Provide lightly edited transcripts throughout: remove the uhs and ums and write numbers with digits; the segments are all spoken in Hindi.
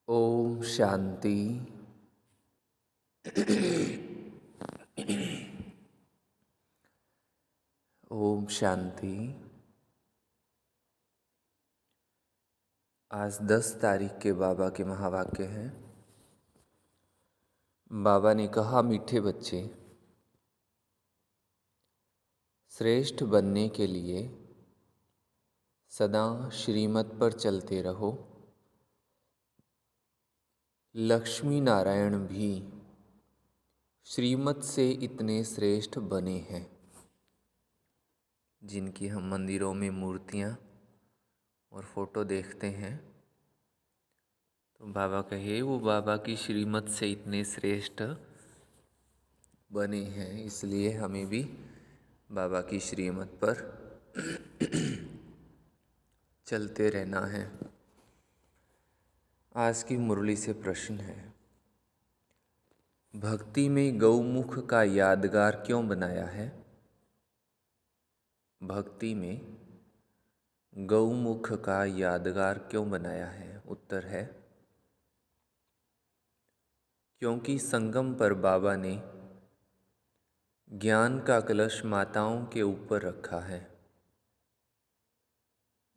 ओम शांति। ओम शांति। आज 10 तारीख के बाबा के महावाक्य हैं। बाबा ने कहा, मीठे बच्चे, श्रेष्ठ बनने के लिए सदा श्रीमत पर चलते रहो। लक्ष्मी नारायण भी श्रीमत से इतने श्रेष्ठ बने हैं, जिनकी हम मंदिरों में मूर्तियाँ और फोटो देखते हैं। तो बाबा कहे वो बाबा की श्रीमत से इतने श्रेष्ठ बने हैं, इसलिए हमें भी बाबा की श्रीमत पर चलते रहना है। आज की मुरली से प्रश्न है, भक्ति में गौमुख का यादगार क्यों बनाया है? भक्ति में गौमुख का यादगार क्यों बनाया है? उत्तर है, क्योंकि संगम पर बाबा ने ज्ञान का कलश माताओं के ऊपर रखा है।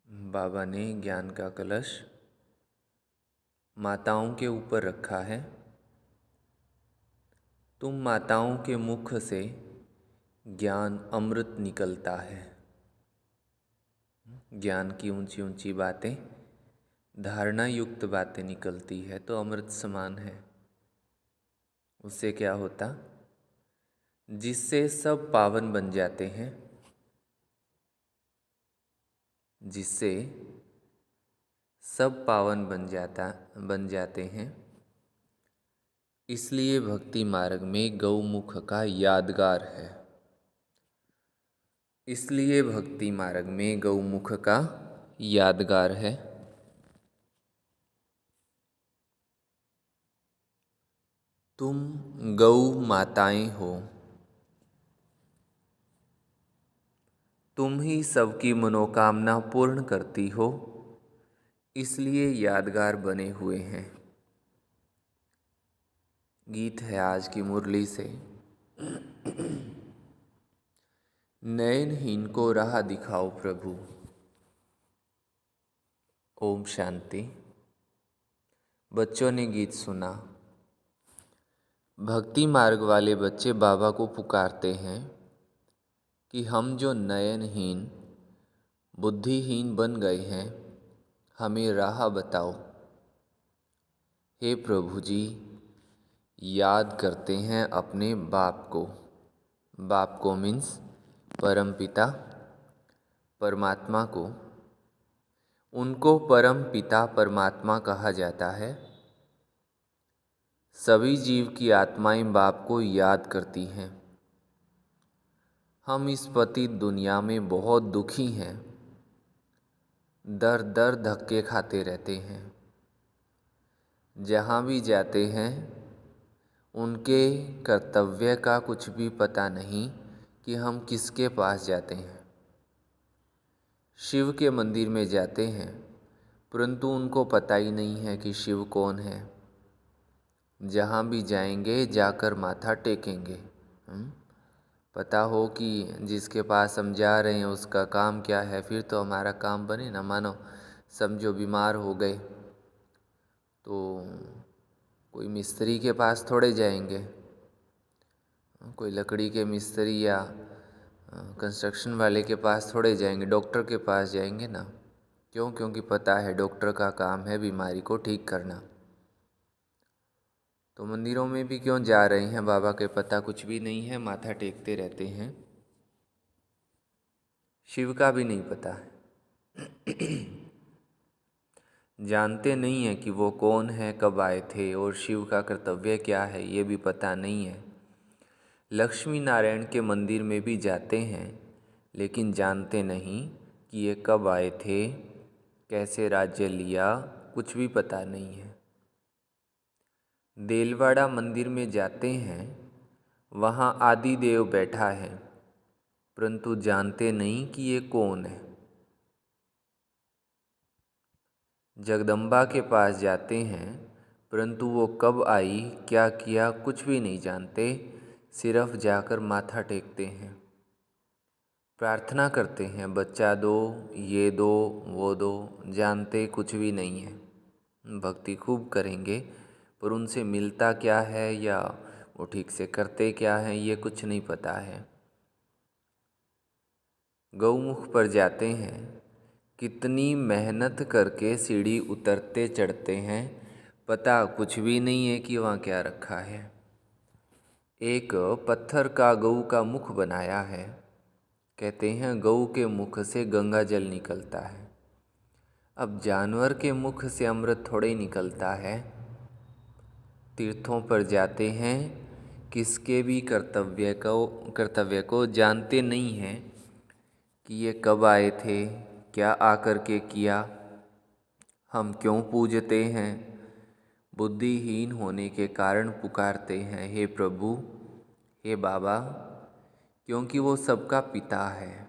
बाबा ने ज्ञान का कलश माताओं के ऊपर रखा है। तुम माताओं के मुख से ज्ञान अमृत निकलता है। ज्ञान की ऊंची ऊंची बातें, धारणा युक्त बातें निकलती है तो अमृत समान है। उससे क्या होता? जिससे सब पावन बन जाते हैं, जिससे सब पावन बन जाते हैं। इसलिए भक्ति मार्ग में गौमुख का यादगार है। इसलिए भक्ति मार्ग में गौमुख का यादगार है। तुम गौ माताएं हो, तुम ही सबकी मनोकामना पूर्ण करती हो, इसलिए यादगार बने हुए हैं। गीत है आज की मुरली से, नयनहीन को राह दिखाओ प्रभु। ओम शांति। बच्चों ने गीत सुना। भक्ति मार्ग वाले बच्चे बाबा को पुकारते हैं कि हम जो नयनहीन, बुद्धिहीन बन गए हैं, हमें राह बताओ। हे प्रभु जी, याद करते हैं अपने बाप को। बाप को मीन्स परमपिता परमात्मा को। उनको परम पिता परमात्मा कहा जाता है। सभी जीव की आत्माएं बाप को याद करती हैं। हम इस पतित दुनिया में बहुत दुखी हैं, दर दर धक्के खाते रहते हैं। जहाँ भी जाते हैं उनके कर्तव्य का कुछ भी पता नहीं कि हम किसके पास जाते हैं। शिव के मंदिर में जाते हैं, परंतु उनको पता ही नहीं है कि शिव कौन है। जहाँ भी जाएंगे जाकर माथा टेकेंगे। पता हो कि जिसके पास हम जा रहे हैं उसका काम क्या है, फिर तो हमारा काम बने ना। मानो समझो बीमार हो गए तो कोई मिस्त्री के पास थोड़े जाएंगे, कोई लकड़ी के मिस्त्री या कंस्ट्रक्शन वाले के पास थोड़े जाएंगे, डॉक्टर के पास जाएंगे ना। क्यों? क्योंकि पता है डॉक्टर का काम है बीमारी को ठीक करना। तो मंदिरों में भी क्यों जा रहे हैं बाबा के पता कुछ भी नहीं है, माथा टेकते रहते हैं। शिव का भी नहीं पता है। जानते नहीं है कि वो कौन है, कब आए थे और शिव का कर्तव्य क्या है, ये भी पता नहीं है। लक्ष्मी नारायण के मंदिर में भी जाते हैं, लेकिन जानते नहीं कि ये कब आए थे, कैसे राज्य लिया, कुछ भी पता नहीं है। देलवाड़ा मंदिर में जाते हैं, वहाँ आदि देव बैठा है, परंतु जानते नहीं कि ये कौन है। जगदम्बा के पास जाते हैं परंतु वो कब आई, क्या किया, कुछ भी नहीं जानते। सिर्फ जाकर माथा टेकते हैं, प्रार्थना करते हैं, बच्चा दो, ये दो, वो दो, जानते कुछ भी नहीं है। भक्ति खूब करेंगे पर उनसे मिलता क्या है या वो ठीक से करते क्या हैं ये कुछ नहीं पता है। गौमुख पर जाते हैं, कितनी मेहनत करके सीढ़ी उतरते चढ़ते हैं, पता कुछ भी नहीं है कि वहाँ क्या रखा है। एक पत्थर का गऊ का मुख बनाया है। कहते हैं गऊ के मुख से गंगा जल निकलता है। अब जानवर के मुख से अमृत थोड़े ही निकलता है। तीर्थों पर जाते हैं, किसके भी कर्तव्य को जानते नहीं हैं कि ये कब आए थे, क्या आकर के किया, हम क्यों पूजते हैं। बुद्धिहीन होने के कारण पुकारते हैं, हे प्रभु, हे बाबा, क्योंकि वो सबका पिता है।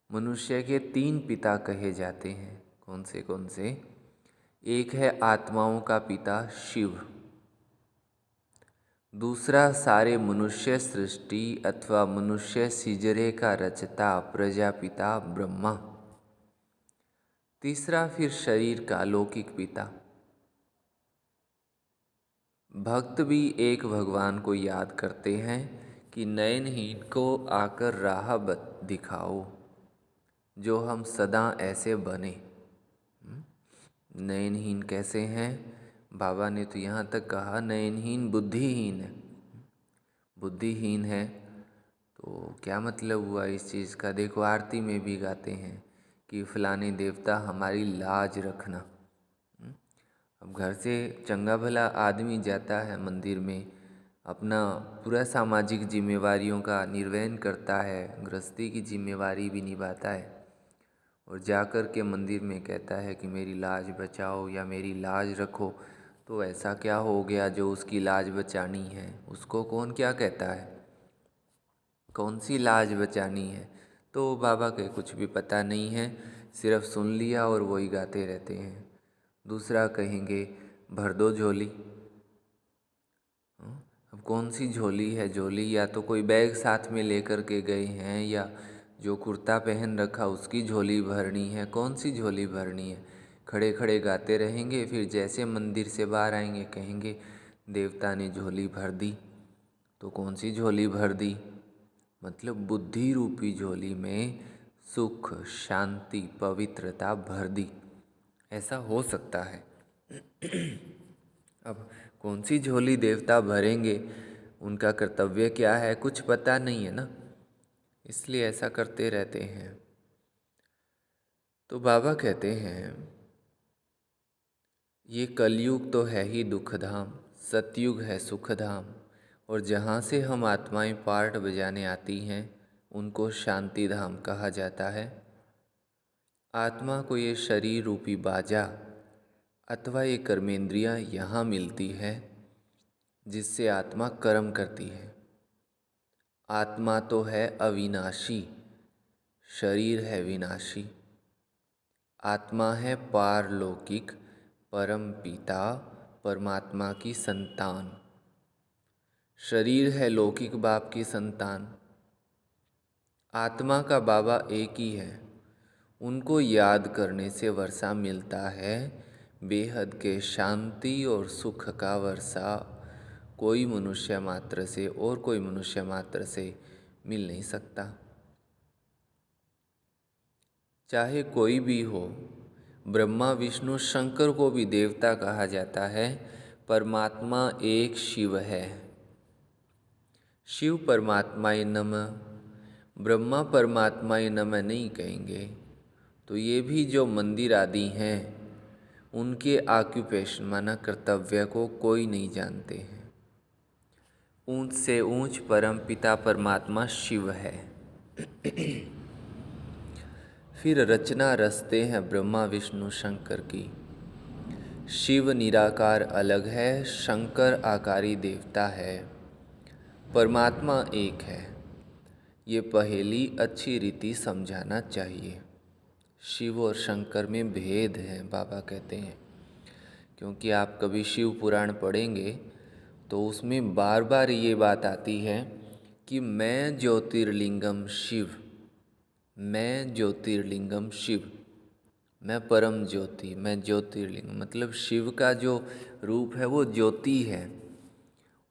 मनुष्य के 3 पिता कहे जाते हैं। कौन से? एक है आत्माओं का पिता शिव, दूसरा सारे मनुष्य सृष्टि अथवा मनुष्य सिजरे का रचता प्रजापिता ब्रह्मा, तीसरा फिर शरीर का लौकिक पिता। भक्त भी एक भगवान को याद करते हैं कि नयनहीन को आकर राह दिखाओ, जो हम सदा ऐसे बने। नयनहीन कैसे हैं? बाबा ने तो यहाँ तक कहा नयनहीन बुद्धिहीन है। बुद्धिहीन है तो क्या मतलब हुआ इस चीज़ का? देखो आरती में भी गाते हैं कि फलाने देवता हमारी लाज रखना। अब घर से चंगा भला आदमी जाता है मंदिर में, अपना पूरा सामाजिक जिम्मेवारियों का निर्वहन करता है, गृहस्थी की जिम्मेवारी भी निभाता है, और जाकर के मंदिर में कहता है कि मेरी लाज बचाओ या मेरी लाज रखो। तो ऐसा क्या हो गया जो उसकी लाज बचानी है? उसको कौन क्या कहता है? कौन सी लाज बचानी है? तो बाबा के कुछ भी पता नहीं है, सिर्फ सुन लिया और वही गाते रहते हैं। दूसरा कहेंगे भर दो झोली। अब कौन सी झोली है? झोली या तो कोई बैग साथ में लेकर के गए हैं या जो कुर्ता पहन रखा उसकी झोली भरनी है। कौन सी झोली भरनी है? खड़े खड़े गाते रहेंगे, फिर जैसे मंदिर से बाहर आएंगे कहेंगे देवता ने झोली भर दी। तो कौन सी झोली भर दी? मतलब बुद्धि रूपी झोली में सुख, शांति, पवित्रता भर दी। ऐसा हो सकता है। अब कौन सी झोली देवता भरेंगे, उनका कर्तव्य क्या है, कुछ पता नहीं है ना, इसलिए ऐसा करते रहते हैं। तो बाबा कहते हैं ये कलयुग तो है ही दुखधाम, सतयुग है सुखधाम, और जहाँ से हम आत्माएं पार्ट बजाने आती हैं उनको शांति धाम कहा जाता है। आत्मा को ये शरीर रूपी बाजा अथवा ये कर्मेंद्रियाँ यहाँ मिलती है जिससे आत्मा कर्म करती है। आत्मा तो है अविनाशी, शरीर है विनाशी। आत्मा है पारलौकिक, परम पिता परमात्मा की संतान। शरीर है लौकिक बाप की संतान। आत्मा का बाबा एक ही है, उनको याद करने से वर्षा मिलता है, बेहद के शांति और सुख का वर्षा कोई मनुष्य मात्र से और कोई मनुष्य मात्र से मिल नहीं सकता। चाहे कोई भी हो, ब्रह्मा विष्णु शंकर को भी देवता कहा जाता है, परमात्मा एक शिव है। शिव परमात्माय नमः, ब्रह्मा परमात्माय नमः नहीं कहेंगे तो ये भी जो मंदिर आदि हैं उनके ऑक्यूपेशन माना कर्तव्य को कोई नहीं जानते हैं। ऊंच से ऊंच परम पिता परमात्मा शिव है। फिर रचना रचते हैं ब्रह्मा विष्णु शंकर की। शिव निराकार अलग है, शंकर आकारी देवता है, परमात्मा एक है। ये पहेली अच्छी रीति समझाना चाहिए। शिव और शंकर में भेद है, बाबा कहते हैं, क्योंकि आप कभी शिव पुराण पढ़ेंगे तो उसमें बार बार ये बात आती है कि मैं ज्योतिर्लिंगम शिव, मैं ज्योतिर्लिंगम शिव, मैं परम ज्योति, मैं ज्योतिर्लिंग, मतलब शिव का जो रूप है वो ज्योति है।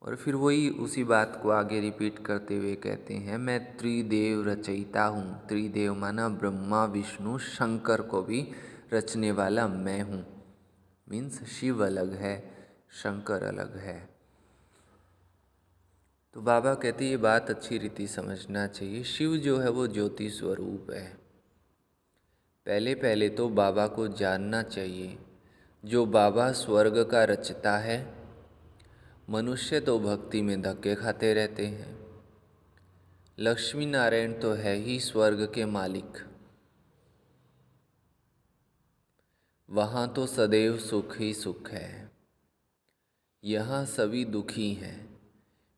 और फिर वही उसी बात को आगे रिपीट करते हुए कहते हैं, मैं त्रिदेव रचयिता हूँ। त्रिदेव माना ब्रह्मा विष्णु शंकर को भी रचने वाला मैं हूँ। मीन्स शिव अलग है, शंकर अलग है। तो बाबा कहते ये बात अच्छी रीति समझना चाहिए। शिव जो है वो ज्योति स्वरूप है। पहले पहले तो बाबा को जानना चाहिए। जो बाबा स्वर्ग का रचता है, मनुष्य तो भक्ति में धक्के खाते रहते हैं। लक्ष्मी नारायण तो है ही स्वर्ग के मालिक, वहाँ तो सदैव सुख ही सुख है। यहाँ सभी दुखी हैं,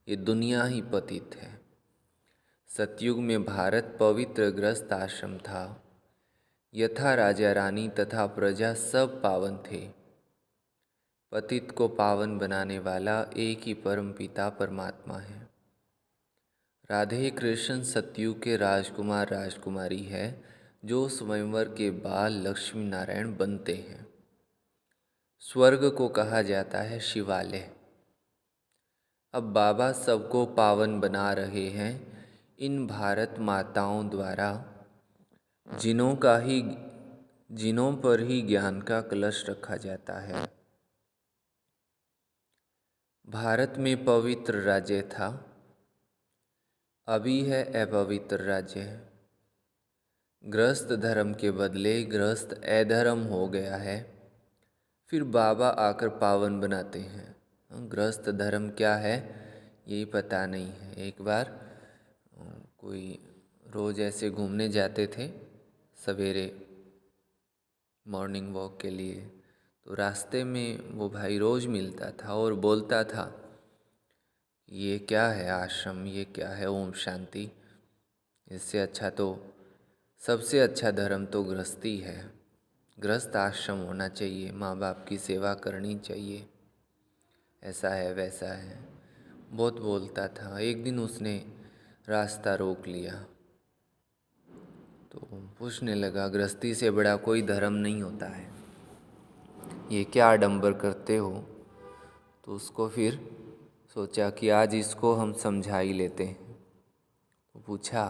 ये दुनिया ही पतित है। सतयुग में भारत पवित्र ग्रस्त आश्रम था। यथा राजा रानी तथा प्रजा सब पावन थे। पतित को पावन बनाने वाला एक ही परम पिता परमात्मा है। राधे कृष्ण सतयुग के राजकुमार राजकुमारी है, जो स्वयंवर के बाद लक्ष्मी नारायण बनते हैं। स्वर्ग को कहा जाता है शिवालय। अब बाबा सबको पावन बना रहे हैं इन भारत माताओं द्वारा, जिनों पर ही ज्ञान का कलश रखा जाता है। भारत में पवित्र राज्य था, अभी है अपवित्र राज्य। गृहस्थ धर्म के बदले गृहस्थ अधर्म हो गया है। फिर बाबा आकर पावन बनाते हैं। गृहस्थ धर्म क्या है यही पता नहीं है। एक बार कोई रोज़ ऐसे घूमने जाते थे सवेरे मॉर्निंग वॉक के लिए, तो रास्ते में वो भाई रोज़ मिलता था और बोलता था, ये क्या है आश्रम, ये क्या है ओम शांति, इससे अच्छा तो सबसे अच्छा धर्म तो गृहस्थी है। गृहस्थ आश्रम होना चाहिए, माँ बाप की सेवा करनी चाहिए, ऐसा है वैसा है, बहुत बोलता था। एक दिन उसने रास्ता रोक लिया तो पूछने लगा, गृहस्थी से बड़ा कोई धर्म नहीं होता है, ये क्या आडंबर करते हो। तो उसको फिर सोचा कि आज इसको हम समझा ही लेते हैं। तो पूछा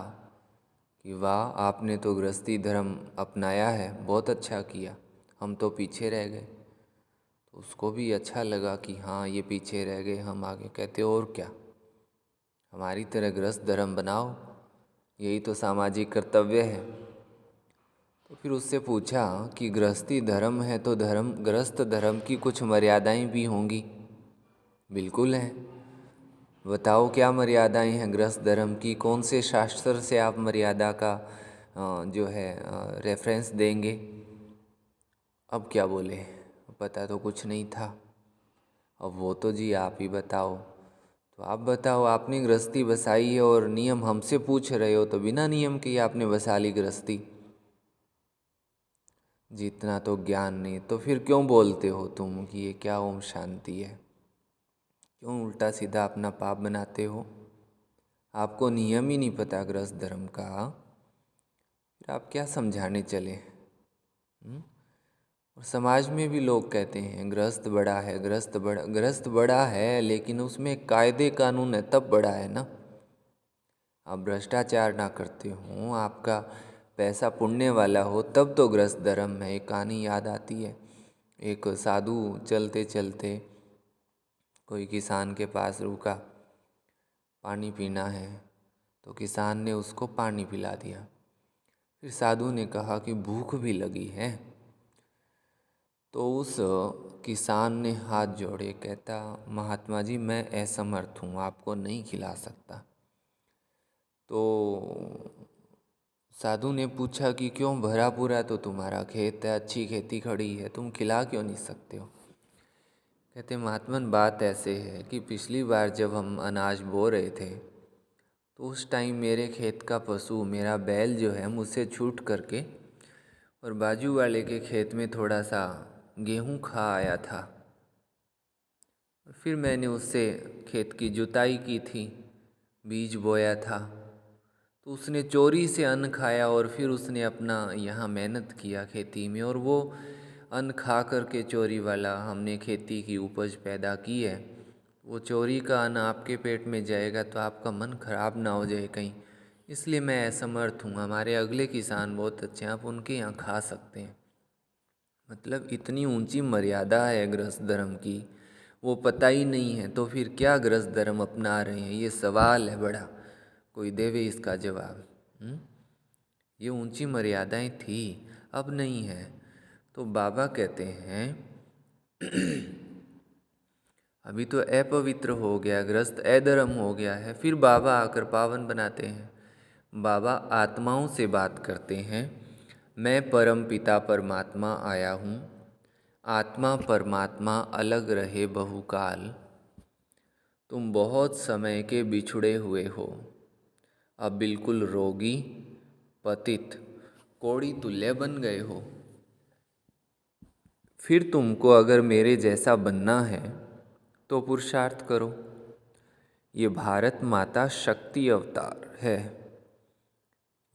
कि वाह, आपने तो गृहस्थी धर्म अपनाया है, बहुत अच्छा किया, हम तो पीछे रह गए। तो उसको भी अच्छा लगा कि हाँ ये पीछे रह गए, हम आगे। कहते और क्या, हमारी तरह गृहस्थ धर्म बनाओ, यही तो सामाजिक कर्तव्य है। तो फिर उससे पूछा कि गृहस्थी धर्म है तो गृहस्थ धर्म की कुछ मर्यादाएं भी होंगी। बिल्कुल है, बताओ क्या मर्यादाएं हैं गृहस्थ धर्म की, कौन से शास्त्र से आप मर्यादा का जो है रेफरेंस देंगे। अब क्या बोले, पता तो कुछ नहीं था। अब वो तो जी आप ही बताओ। तो आप बताओ, आपने गृहस्थी बसाई है और नियम हमसे पूछ रहे हो, तो बिना नियम के ही आपने बसा ली गृहस्थी। जितना तो ज्ञान नहीं, तो फिर क्यों बोलते हो तुम कि ये क्या ओम शांति है, क्यों उल्टा सीधा अपना पाप बनाते हो। आपको नियम ही नहीं पता गृहस्थ धर्म का, फिर आप क्या समझाने चले। और समाज में भी लोग कहते हैं गृहस्थ बड़ा है, गृहस्थ बड़ा है, लेकिन उसमें कायदे कानून है तब बड़ा है ना। आप भ्रष्टाचार ना करते हो, आपका पैसा पुण्य वाला हो, तब तो गृहस्थ धर्म है। एक कहानी याद आती है, एक साधु चलते चलते कोई किसान के पास रुका, पानी पीना है, तो किसान ने उसको पानी पिला दिया। फिर साधु ने कहा कि भूख भी लगी है। तो उस किसान ने हाथ जोड़े, कहता महात्मा जी मैं असमर्थ हूँ, आपको नहीं खिला सकता। तो साधु ने पूछा कि क्यों, भरा पूरा तो तुम्हारा खेत है, अच्छी खेती खड़ी है, तुम खिला क्यों नहीं सकते हो। कहते महात्मन बात ऐसे है कि पिछली बार जब हम अनाज बो रहे थे तो उस टाइम मेरे खेत का पशु, मेरा बैल जो है, मुझसे छूट करके और बाजू वाले के खेत में थोड़ा सा गेहूं खा आया था। फिर मैंने उससे खेत की जुताई की थी, बीज बोया था, तो उसने चोरी से अन्न खाया और फिर उसने अपना यहाँ मेहनत किया खेती में, और वो अन्न खा कर के चोरी वाला हमने खेती की उपज पैदा की है, वो चोरी का अन्न आपके पेट में जाएगा तो आपका मन खराब ना हो जाए कहीं। इसलिए मैं असमर्थ हूँ, हमारे अगले किसान बहुत अच्छे हैं, आप उनके यहाँ खा सकते हैं। मतलब इतनी ऊंची मर्यादा है गृहस्थ धर्म की, वो पता ही नहीं है, तो फिर क्या गृहस्थ धर्म अपना रहे हैं, ये सवाल है बड़ा, कोई देवे इसका जवाब। ये ऊंची मर्यादाएं थी, अब नहीं है। तो बाबा कहते हैं अभी तो अपवित्र हो गया, ग्रस्त अधर्म हो गया है, फिर बाबा आकर पावन बनाते हैं। बाबा आत्माओं से बात करते हैं, मैं परम पिता परमात्मा आया हूँ, आत्मा परमात्मा अलग रहे बहुकाल, तुम बहुत समय के बिछुड़े हुए हो, अब बिल्कुल रोगी पतित कोड़ी तुल्य बन गए हो। फिर तुमको अगर मेरे जैसा बनना है तो पुरुषार्थ करो। ये भारत माता शक्ति अवतार है,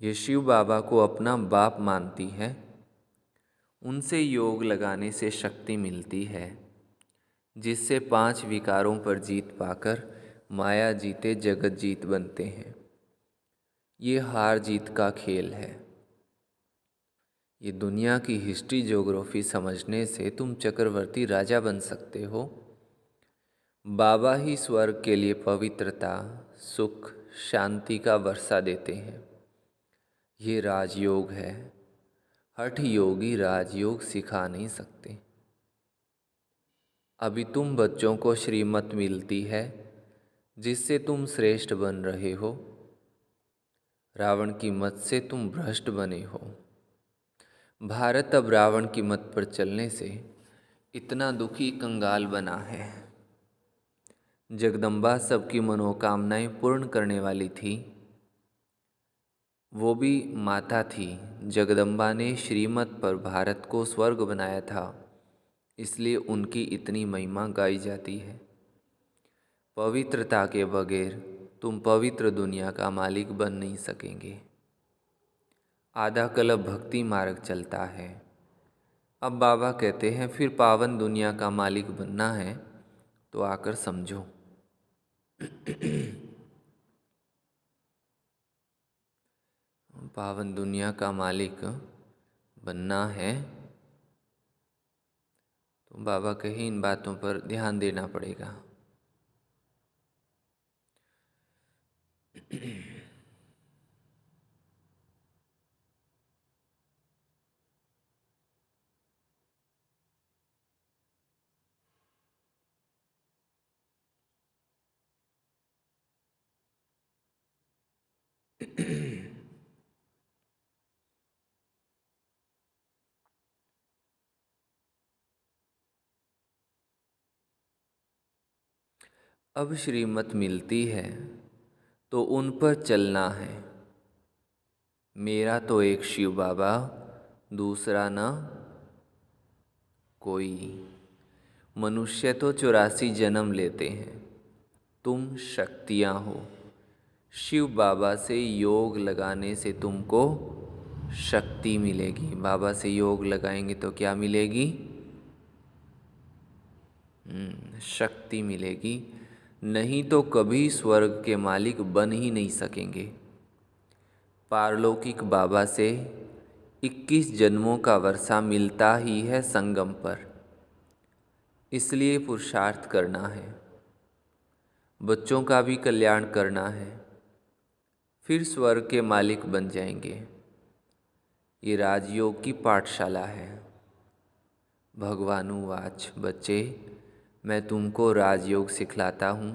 ये शिव बाबा को अपना बाप मानती है, उनसे योग लगाने से शक्ति मिलती है, जिससे 5 विकारों पर जीत पाकर माया जीते जगत जीत बनते हैं। ये हार जीत का खेल है। ये दुनिया की हिस्ट्री ज्योग्राफी समझने से तुम चक्रवर्ती राजा बन सकते हो। बाबा ही स्वर्ग के लिए पवित्रता, सुख, शांति का वर्षा देते हैं। ये राजयोग है, हठ योगी राजयोग सिखा नहीं सकते। अभी तुम बच्चों को श्रीमत मिलती है, जिससे तुम श्रेष्ठ बन रहे हो। रावण की मत से तुम भ्रष्ट बने हो। भारत अब रावण की मत पर चलने से इतना दुखी कंगाल बना है। जगदम्बा सबकी मनोकामनाएं पूर्ण करने वाली थी, वो भी माता थी। जगदम्बा ने श्रीमत पर भारत को स्वर्ग बनाया था, इसलिए उनकी इतनी महिमा गाई जाती है। पवित्रता के बगैर तुम पवित्र दुनिया का मालिक बन नहीं सकेंगे। आधा कल्प भक्ति मार्ग चलता है। अब बाबा कहते हैं फिर पावन दुनिया का मालिक बनना है तो आकर समझो। पावन दुनिया का मालिक बनना है तो बाबा कहे इन बातों पर ध्यान देना पड़ेगा। अब श्रीमत मिलती है तो उन पर चलना है। मेरा तो एक शिव बाबा, दूसरा न कोई। मनुष्य तो 84 जन्म लेते हैं, तुम शक्तियाँ हो। शिव बाबा से योग लगाने से तुमको शक्ति मिलेगी। बाबा से योग लगाएंगे तो क्या मिलेगी? शक्ति मिलेगी, नहीं तो कभी स्वर्ग के मालिक बन ही नहीं सकेंगे। पारलौकिक बाबा से 21 जन्मों का वर्षा मिलता ही है संगम पर, इसलिए पुरुषार्थ करना है, बच्चों का भी कल्याण करना है, फिर स्वर्ग के मालिक बन जाएंगे। ये राजयोग की पाठशाला है। भगवानुवाच, बच्चे मैं तुमको राजयोग सिखलाता हूँ,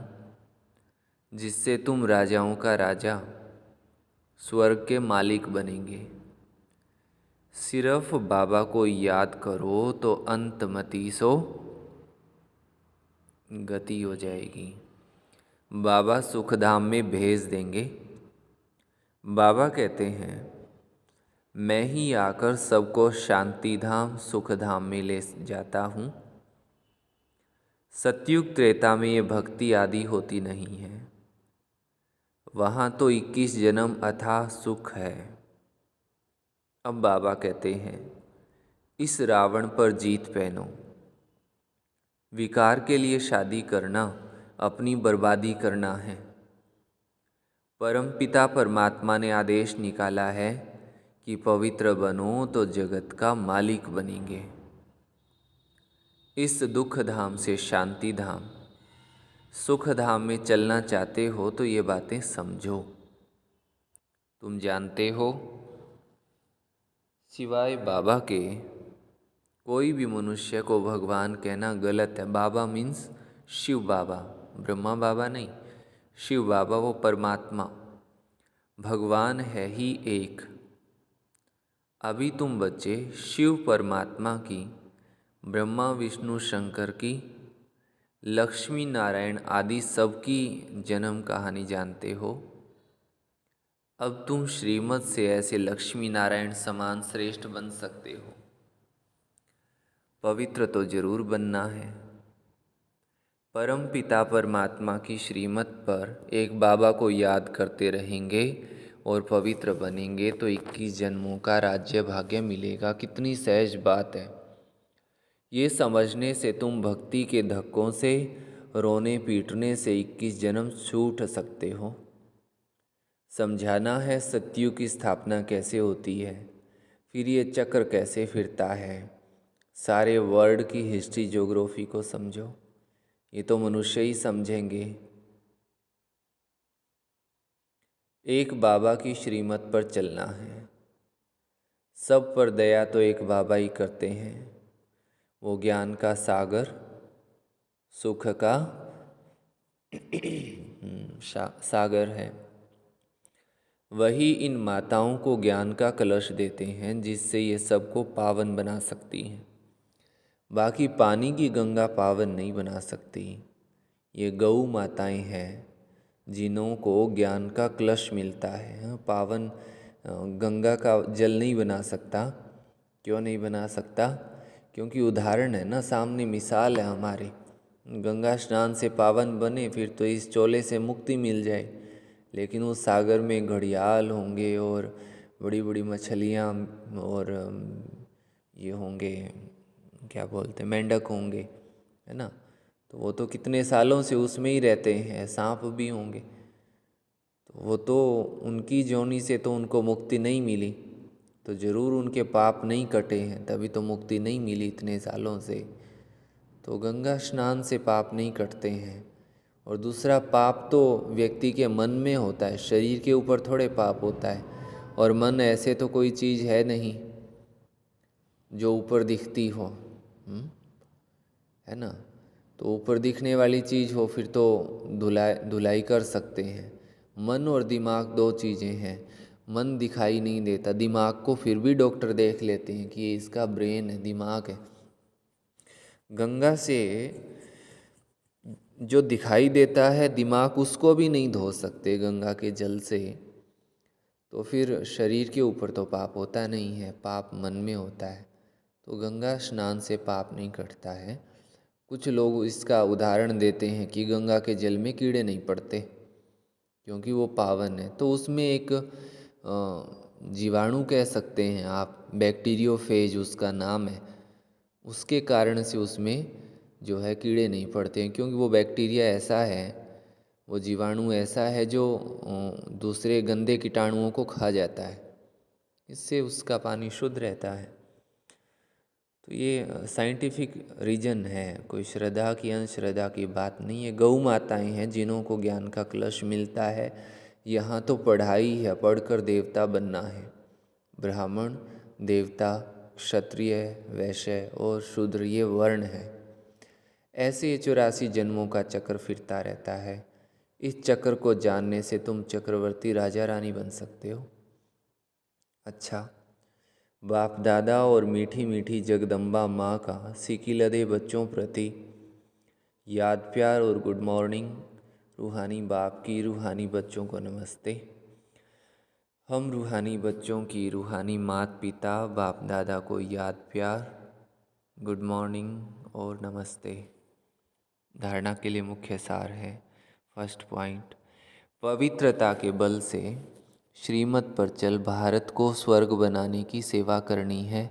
जिससे तुम राजाओं का राजा, स्वर्ग के मालिक बनेंगे। सिर्फ बाबा को याद करो तो अंतमति सो गति हो जाएगी। बाबा सुखधाम में भेज देंगे। बाबा कहते हैं मैं ही आकर सबको शांति धाम सुखधाम में ले जाता हूँ। सतयुग त्रेता में ये भक्ति आदि होती नहीं है। वहाँ तो 21 जन्म अथाह सुख है। अब बाबा कहते हैं, इस रावण पर जीत पहनो। विकार के लिए शादी करना अपनी बर्बादी करना है। परमपिता परमात्मा ने आदेश निकाला है कि पवित्र बनो तो जगत का मालिक बनेंगे। इस दुख धाम से शांति धाम, सुख धाम में चलना चाहते हो तो ये बातें समझो। तुम जानते हो, सिवाय बाबा के कोई भी मनुष्य को भगवान कहना गलत है। बाबा मीन्स शिव बाबा, ब्रह्मा बाबा नहीं, शिव बाबा, वो परमात्मा, भगवान है ही एक। अभी तुम बच्चे शिव परमात्मा की, ब्रह्मा विष्णु शंकर की, लक्ष्मी नारायण आदि सबकी जन्म कहानी जानते हो। अब तुम श्रीमत से ऐसे लक्ष्मी नारायण समान श्रेष्ठ बन सकते हो। पवित्र तो जरूर बनना है। परम पिता परमात्मा की श्रीमत पर एक बाबा को याद करते रहेंगे और पवित्र बनेंगे तो 21 जन्मों का राज्य भाग्य मिलेगा। कितनी सहज बात है। ये समझने से तुम भक्ति के धक्कों से, रोने पीटने से 21 जन्म छूट सकते हो। समझाना है सतयुग की स्थापना कैसे होती है, फिर ये चक्र कैसे फिरता है। सारे वर्ल्ड की हिस्ट्री ज्योग्राफी को समझो। ये तो मनुष्य ही समझेंगे। एक बाबा की श्रीमत पर चलना है। सब पर दया तो एक बाबा ही करते हैं। वो ज्ञान का सागर, सुख का सागर है। वही इन माताओं को ज्ञान का कलश देते हैं जिससे ये सबको पावन बना सकती हैं। बाकी पानी की गंगा पावन नहीं बना सकती। ये गौ माताएं हैं जिन्हों को ज्ञान का कलश मिलता है। पावन गंगा का जल नहीं बना सकता। क्यों नहीं बना सकता? क्योंकि उदाहरण है ना, सामने मिसाल है हमारे। गंगा स्नान से पावन बने फिर तो इस चोले से मुक्ति मिल जाए, लेकिन उस सागर में घड़ियाल होंगे और बड़ी बड़ी मछलियाँ और ये होंगे, क्या बोलते हैं, मेंढक होंगे, है ना। तो वो तो कितने सालों से उसमें ही रहते हैं। सांप भी होंगे। तो वो तो उनकी जोनी से तो उनको मुक्ति नहीं मिली, तो ज़रूर उनके पाप नहीं कटे हैं, तभी तो मुक्ति नहीं मिली इतने सालों से। तो गंगा स्नान से पाप नहीं कटते हैं। और दूसरा, पाप तो व्यक्ति के मन में होता है, शरीर के ऊपर थोड़े पाप होता है। और मन ऐसे तो कोई चीज़ है नहीं जो ऊपर दिखती हो, है ना। तो ऊपर दिखने वाली चीज़ हो फिर तो धुलाई कर सकते हैं। मन और दिमाग दो चीज़ें हैं। मन दिखाई नहीं देता, दिमाग को फिर भी डॉक्टर देख लेते हैं कि ये इसका ब्रेन है, दिमाग है। गंगा से जो दिखाई देता है दिमाग, उसको भी नहीं धो सकते गंगा के जल से। तो फिर शरीर के ऊपर तो पाप होता नहीं है, पाप मन में होता है। तो गंगा स्नान से पाप नहीं कटता है। कुछ लोग इसका उदाहरण देते हैं कि गंगा के जल में कीड़े नहीं पड़ते क्योंकि वो पावन है। तो उसमें एक जीवाणु कह सकते हैं आप, बैक्टीरियोफेज उसका नाम है, उसके कारण से उसमें जो है कीड़े नहीं पड़ते हैं। क्योंकि वो बैक्टीरिया ऐसा है, वो जीवाणु ऐसा है जो दूसरे गंदे कीटाणुओं को खा जाता है, इससे उसका पानी शुद्ध रहता है। तो ये साइंटिफिक रीजन है, कोई श्रद्धा की अंधश्रद्धा की बात नहीं है। गौ माताएं हैं जिन्हों को ज्ञान का कलश मिलता है। यहाँ तो पढ़ाई है, पढ़कर देवता बनना है। ब्राह्मण, देवता, क्षत्रिय, वैश्य और शूद्र, ये वर्ण है। ऐसे 84 जन्मों का चक्र फिरता रहता है। इस चक्र को जानने से तुम चक्रवर्ती राजा रानी बन सकते हो। अच्छा, बाप दादा और मीठी मीठी जगदम्बा माँ का सिकिलदे बच्चों प्रति याद, प्यार और गुड मॉर्निंग। रूहानी बाप की रूहानी बच्चों को नमस्ते। हम रूहानी बच्चों की रूहानी माता पिता बाप दादा को याद, प्यार, गुड मॉर्निंग और नमस्ते। धारणा के लिए मुख्य सार है। फर्स्ट पॉइंट, पवित्रता के बल से श्रीमत पर चल भारत को स्वर्ग बनाने की सेवा करनी है।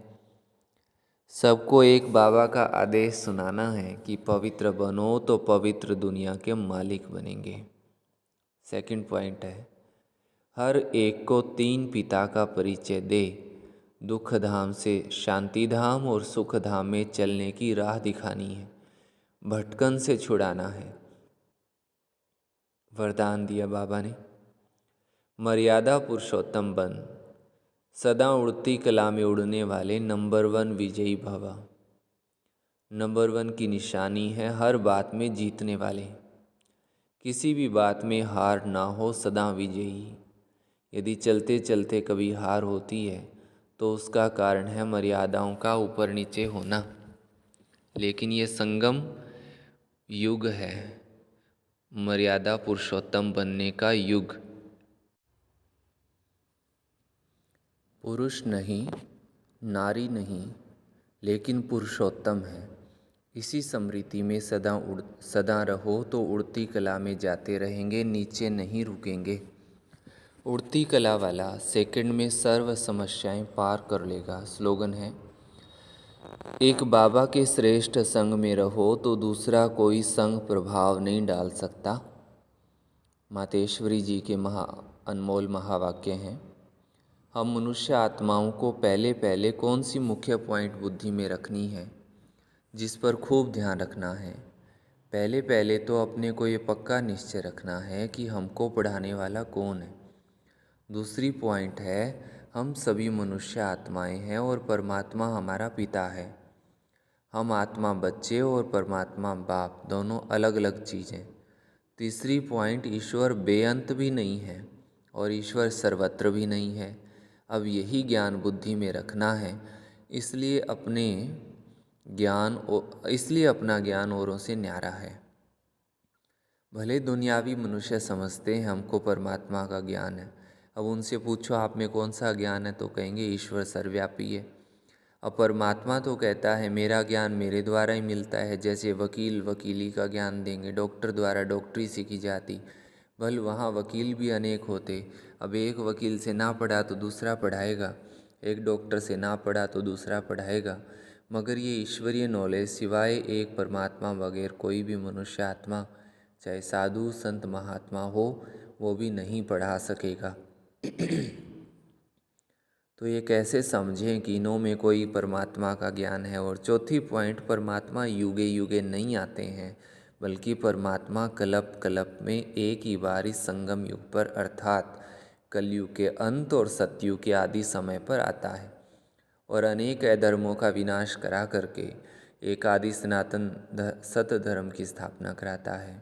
सबको एक बाबा का आदेश सुनाना है कि पवित्र बनो तो पवित्र दुनिया के मालिक बनेंगे। सेकंड पॉइंट है, हर एक को तीन पिता का परिचय दे, दुख धाम से शांति धाम और सुख धाम में चलने की राह दिखानी है, भटकन से छुड़ाना है। वरदान दिया बाबा ने, मर्यादा पुरुषोत्तम बन, सदा उड़ती कला में उड़ने वाले नंबर 1 विजयी भवा। नंबर 1 की निशानी है हर बात में जीतने वाले, किसी भी बात में हार ना हो, सदा विजयी। यदि चलते चलते कभी हार होती है तो उसका कारण है मर्यादाओं का ऊपर नीचे होना। लेकिन ये संगम युग है, मर्यादा पुरुषोत्तम बनने का युग। पुरुष नहीं, नारी नहीं, लेकिन पुरुषोत्तम है। इसी स्मृति में सदा रहो तो उड़ती कला में जाते रहेंगे, नीचे नहीं रुकेंगे। उड़ती कला वाला सेकंड में सर्व समस्याएं पार कर लेगा। स्लोगन है, एक बाबा के श्रेष्ठ संग में रहो तो दूसरा कोई संग प्रभाव नहीं डाल सकता। मातेश्वरी जी के अनमोल महावाक्य हैं। हम मनुष्य आत्माओं को पहले पहले कौन सी मुख्य पॉइंट बुद्धि में रखनी है, जिस पर खूब ध्यान रखना है। पहले पहले तो अपने को ये पक्का निश्चय रखना है कि हमको पढ़ाने वाला कौन है। दूसरी पॉइंट है, हम सभी मनुष्य आत्माएं हैं और परमात्मा हमारा पिता है। हम आत्मा बच्चे और परमात्मा बाप, दोनों अलग अलग चीज़ें। तीसरी पॉइंट, ईश्वर बेअंत भी नहीं है और ईश्वर सर्वत्र भी नहीं है। अब यही ज्ञान बुद्धि में रखना है, इसलिए अपना ज्ञान औरों से न्यारा है। भले दुनियावी मनुष्य समझते हैं हमको परमात्मा का ज्ञान है। अब उनसे पूछो आप में कौन सा ज्ञान है, तो कहेंगे ईश्वर सर्वव्यापी है। अब परमात्मा तो कहता है मेरा ज्ञान मेरे द्वारा ही मिलता है। जैसे वकील वकीली का ज्ञान देंगे, डॉक्टर द्वारा डॉक्टरी सीखी जाती, भले वहाँ वकील भी अनेक होते। अब एक वकील से ना पढ़ा तो दूसरा पढ़ाएगा, एक डॉक्टर से ना पढ़ा तो दूसरा पढ़ाएगा। मगर ये ईश्वरीय नॉलेज सिवाय एक परमात्मा बगैर कोई भी मनुष्य आत्मा, चाहे साधु संत महात्मा हो, वो भी नहीं पढ़ा सकेगा। तो ये कैसे समझें कि इनों में कोई परमात्मा का ज्ञान है। और चौथी पॉइंट, परमात्मा युगे युगे नहीं आते हैं, बल्कि परमात्मा कल्प कल्प में एक ही बार इस संगम युग पर अर्थात कलयुग के अंत और सतयुग के आदि समय पर आता है और अनेक अधर्मों का विनाश करा करके एक आदि सनातन सत धर्म की स्थापना कराता है।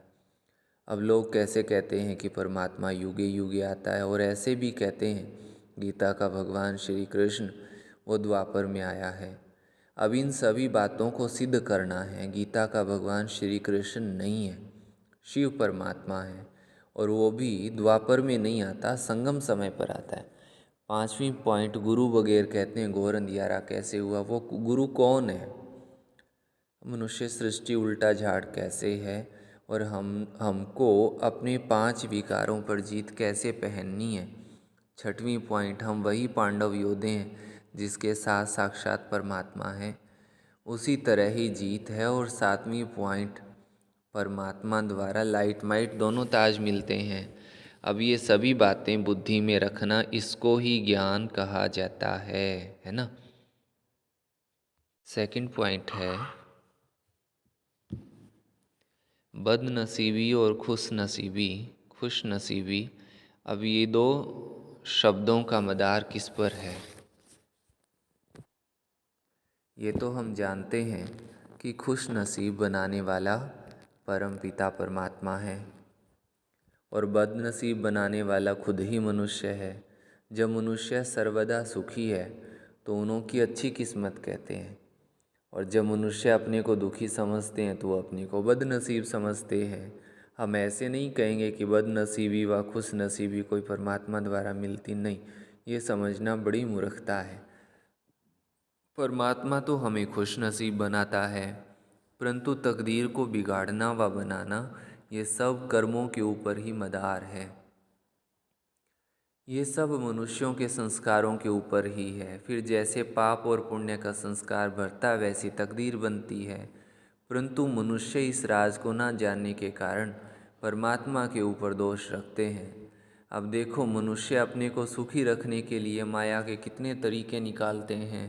अब लोग कैसे कहते हैं कि परमात्मा युगे युगे आता है, और ऐसे भी कहते हैं गीता का भगवान श्री कृष्ण वो द्वापर में आया है। अब इन सभी बातों को सिद्ध करना है। गीता का भगवान श्री कृष्ण नहीं है, शिव परमात्मा है, और वो भी द्वापर में नहीं आता, संगम समय पर आता है। पांचवी पॉइंट, गुरु बगैर कहते हैं घोर अंधियारा कैसे हुआ। वो गुरु कौन है? मनुष्य सृष्टि उल्टा झाड़ कैसे है, और हमको अपने 5 विकारों पर जीत कैसे पहननी है। छठवीं पॉइंट, हम वही पांडव योद्धे हैं जिसके साथ साक्षात परमात्मा है, उसी तरह ही जीत है। और 7वीं पॉइंट, परमात्मा द्वारा लाइट माइट दोनों ताज मिलते हैं। अब ये सभी बातें बुद्धि में रखना, इसको ही ज्ञान कहा जाता है ना। सेकंड पॉइंट है बदनसीबी और खुश नसीबी। अब ये 2 शब्दों का मदार किस पर है? ये तो हम जानते हैं कि खुश नसीब बनाने वाला परम पिता परमात्मा है, और बदनसीब बनाने वाला खुद ही मनुष्य है। जब मनुष्य सर्वदा सुखी है तो उन्हों की अच्छी किस्मत कहते हैं, और जब मनुष्य अपने को दुखी समझते हैं तो वो अपने को बदनसीब समझते हैं। हम ऐसे नहीं कहेंगे कि बदनसीबी व खुश नसीबी कोई परमात्मा द्वारा मिलती, नहीं, ये समझना बड़ी मूर्खता है। परमात्मा तो हमें खुश नसीब बनाता है, परंतु तकदीर को बिगाड़ना व बनाना ये सब कर्मों के ऊपर ही मदार है। ये सब मनुष्यों के संस्कारों के ऊपर ही है। फिर जैसे पाप और पुण्य का संस्कार बढ़ता वैसी तकदीर बनती है। परंतु मनुष्य इस राज को न जानने के कारण परमात्मा के ऊपर दोष रखते हैं। अब देखो, मनुष्य अपने को सुखी रखने के लिए माया के कितने तरीके निकालते हैं।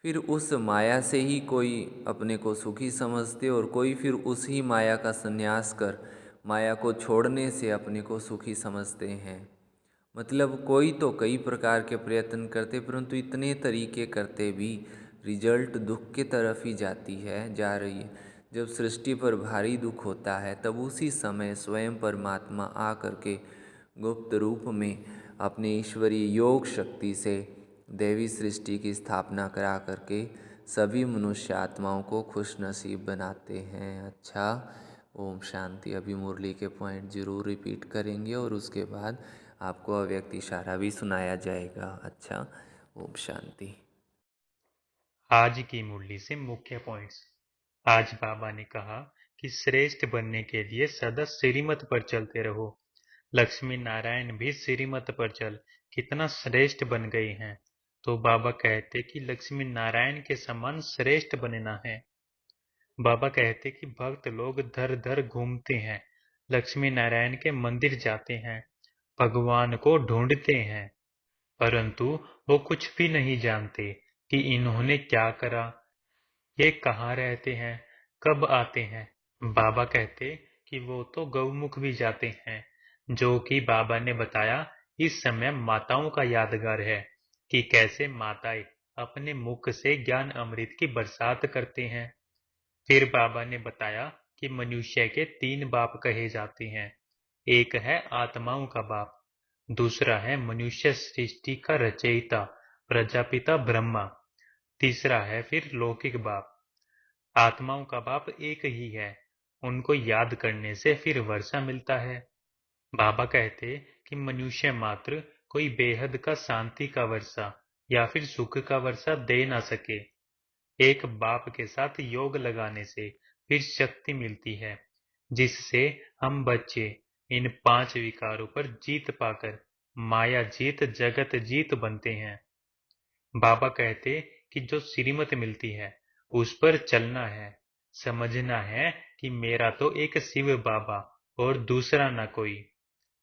फिर उस माया से ही कोई अपने को सुखी समझते और कोई फिर उसी माया का संन्यास कर माया को छोड़ने से अपने को सुखी समझते हैं। मतलब कोई तो कई प्रकार के प्रयत्न करते, परंतु इतने तरीके करते भी रिजल्ट दुख के तरफ ही जा रही है। जब सृष्टि पर भारी दुख होता है तब उसी समय स्वयं परमात्मा आ करके गुप्त रूप में अपने ईश्वरीय योग शक्ति से देवी सृष्टि की स्थापना करा करके सभी मनुष्य आत्माओं को खुश नसीब बनाते हैं। अच्छा, ओम शांति। अभी मुरली के पॉइंट ज़रूर रिपीट करेंगे और उसके बाद आपको अव्यक्त इशारा भी सुनाया जाएगा। अच्छा, ओम शांति। आज की मुरली से मुख्य पॉइंट्स। आज बाबा ने कहा कि श्रेष्ठ बनने के लिए सदा श्रीमत पर चलते रहो। लक्ष्मी नारायण भी श्रीमत पर चल कितना श्रेष्ठ बन गए हैं। तो बाबा कहते कि लक्ष्मी नारायण के समान श्रेष्ठ बनना है। बाबा कहते कि भक्त लोग दर दर घूमते हैं, लक्ष्मी नारायण के मंदिर जाते हैं, भगवान को ढूंढते हैं, परंतु वो कुछ भी नहीं जानते कि इन्होंने क्या करा, ये कहाँ रहते हैं, कब आते हैं। बाबा कहते कि वो तो गौमुख भी जाते हैं, जो कि बाबा ने बताया इस समय माताओं का यादगार है कि कैसे माताएं अपने मुख से ज्ञान अमृत की बरसात करते हैं। फिर बाबा ने बताया कि मनुष्य के 3 बाप कहे जाते हैं। एक है आत्माओं का बाप, दूसरा है मनुष्य सृष्टि का रचयिता प्रजापिता ब्रह्मा, तीसरा है फिर लौकिक बाप। आत्माओं का बाप एक ही है, उनको याद करने से फिर वर्षा मिलता है। बाबा कहते कि मनुष्य मात्र कोई बेहद का शांति का वर्षा या फिर सुख का वर्षा दे ना सके। एक बाप के साथ योग लगाने से फिर शक्ति मिलती है, जिससे हम बच्चे इन 5 विकारों पर जीत पाकर माया जीत जगत जीत बनते हैं। बाबा कहते कि जो श्रीमत मिलती है उस पर चलना है, समझना है कि मेरा तो एक शिव बाबा और दूसरा ना कोई।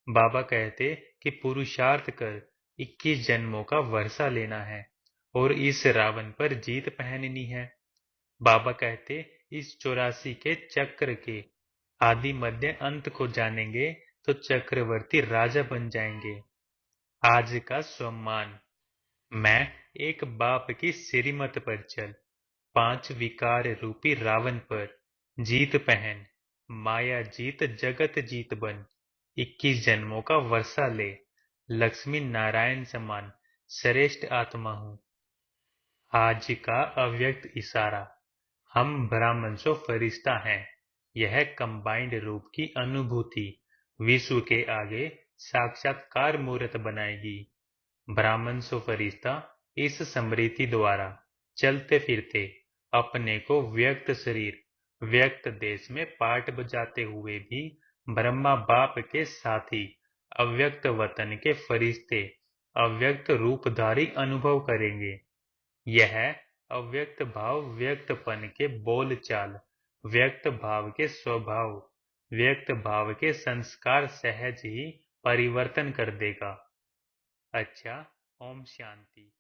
बाबा कहते कि पुरुषार्थ कर 21 जन्मों का वर्षा लेना है और इस रावण पर जीत पहननी है। बाबा कहते इस 84 के चक्र के आदि मध्य अंत को जानेंगे तो चक्रवर्ती राजा बन जाएंगे। आज का सम्मान। मैं एक बाप की श्रीमत पर चल, 5 विकार रूपी रावण पर जीत पहन, माया जीत जगत जीत बन, 21 जन्मों का वर्षा ले, लक्ष्मी नारायण समान श्रेष्ठ आत्मा हूँ। आज का अव्यक्त इशारा। हम ब्राह्मण सो फरिश्ता हैं। यह कंबाइंड रूप की अनुभूति विश्व के आगे साक्षात्कार मूर्त बनाएगी। ब्राह्मण सो फरिश्ता इस स्मृति द्वारा चलते फिरते अपने को व्यक्त शरीर व्यक्त देश में पाठ बजाते हुए भी ब्रह्मा बाप के साथी अव्यक्त वतन के फरिश्ते अव्यक्त रूपधारी अनुभव करेंगे। यह अव्यक्त भाव व्यक्तपन के बोल चाल, व्यक्त भाव के स्वभाव, व्यक्त भाव के संस्कार सहज ही परिवर्तन कर देगा। अच्छा, ओम शांति।